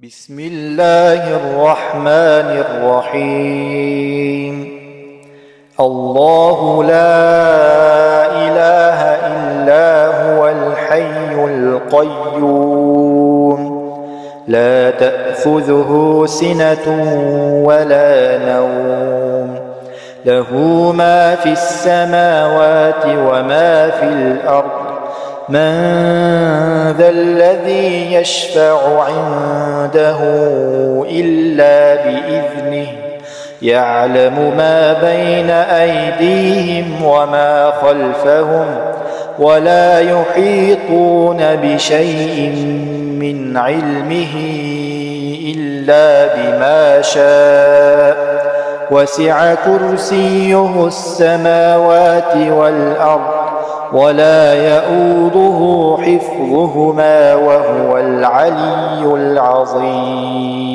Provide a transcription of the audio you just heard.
بسم الله الرحمن الرحيم. الله لا إله إلا هو الحي القيوم لا تأخذه سنة ولا نوم له ما في السماوات وما في الأرض من ذا الذي يشفع عنده إلا بإذنه يعلم ما بين أيديهم وما خلفهم ولا يحيطون بشيء من علمه إلا بما شاء وسع كرسيه السماوات والأرض ولا يؤوده حفظهما وهو العلي العظيم.